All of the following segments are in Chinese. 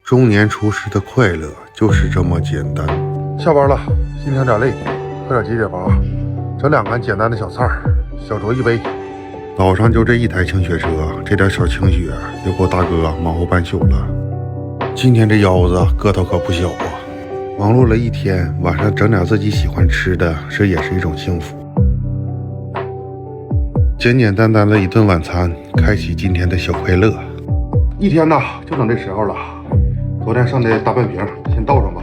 中年厨师的快乐就是这么简单。下班了，今天有点累，喝点解解乏，整2盘简单的小菜，小酌一杯。岛上就这一台清血车，这点小清血又够大哥忙活半宿了。今天这腰子个头可不小啊！忙碌了一天，晚上整点自己喜欢吃的，这也是一种幸福。简简单单的一顿晚餐，开启今天的小快乐。一天呐，就等这时候了。昨天剩的大半瓶，先倒上吧。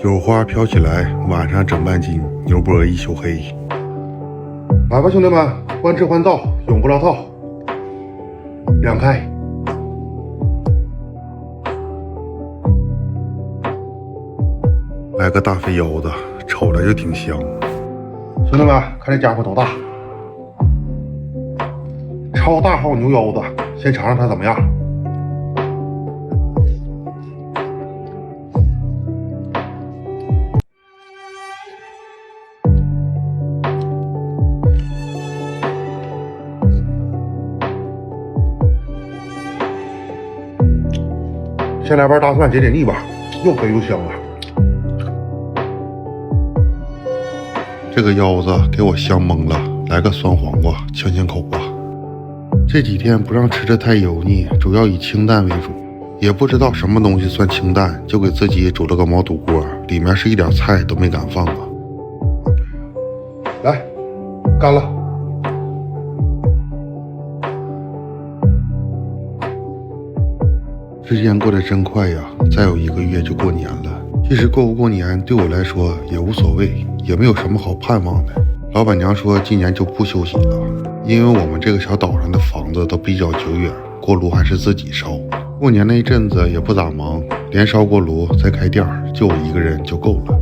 酒花飘起来，晚上整半斤，牛波一宿黑。来吧，兄弟们，欢吃欢造，永不落套。两开。来个大肥腰子，瞅着就挺香。兄弟们，看这家伙多大！超大号牛腰子，先尝尝它怎么样。先来盘大蒜解解腻吧，又肥又香了。这个腰子给我香懵了，来个酸黄瓜呛呛口吧。这几天不让吃的太油腻，主要以清淡为主。也不知道什么东西算清淡，就给自己煮了个毛肚锅，里面是一点菜都没敢放啊。来，干了。时间过得真快呀，再有1个月就过年了。其实过不过年对我来说也无所谓，也没有什么好盼望的。老板娘说今年就不休息了，因为我们这个小岛上的房子都比较久远，锅炉还是自己烧。过年那一阵子也不咋忙，连烧锅炉再开店，就我1个人就够了。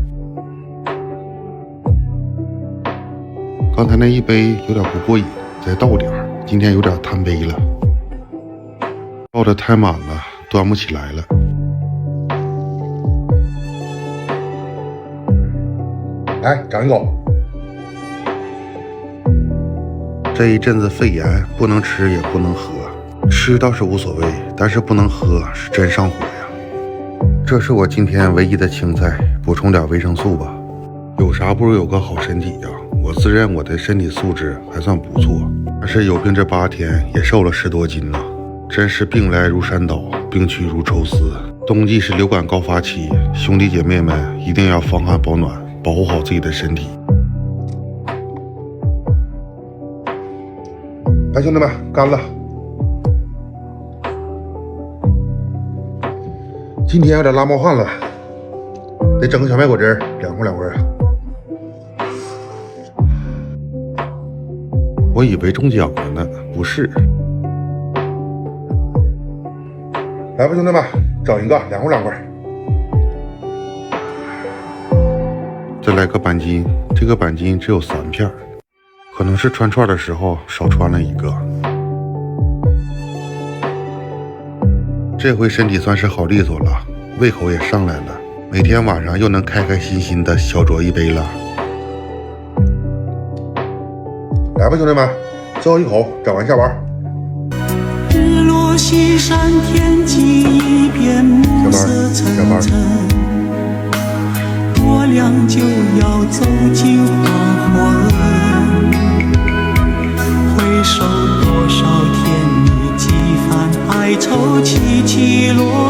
刚才那一杯有点不过瘾，再倒点，今天有点贪杯了。倒得太满了，端不起来了。来，长一口。这一阵子肺炎，不能吃也不能喝，吃倒是无所谓，但是不能喝是真上火呀。这是我今天唯一的青菜，补充点维生素吧。有啥不如有个好身体呀。我自认我的身体素质还算不错，但是有病这8天也瘦了10多斤呢。真是病来如山倒，病去如抽丝。冬季是流感高发期，兄弟姐妹们一定要防寒保暖，保护好自己的身体。来，兄弟们，干了！今天有点拉冒汗了，得整个小麦果汁，凉快凉快啊！我以为中奖了呢，不是。来吧，兄弟们，整一个，凉快凉快。再来个板筋，这个板筋只有3片，可能是穿串的时候少穿了1个。这回身体算是好利索了，胃口也上来了，每天晚上又能开开心心的小酌一杯了。来吧，兄弟们，最后一口，整完下班。日落西山，天际一片暮色沉沉，我俩就要走进黄昏。回首多少天，你几番哀愁起起落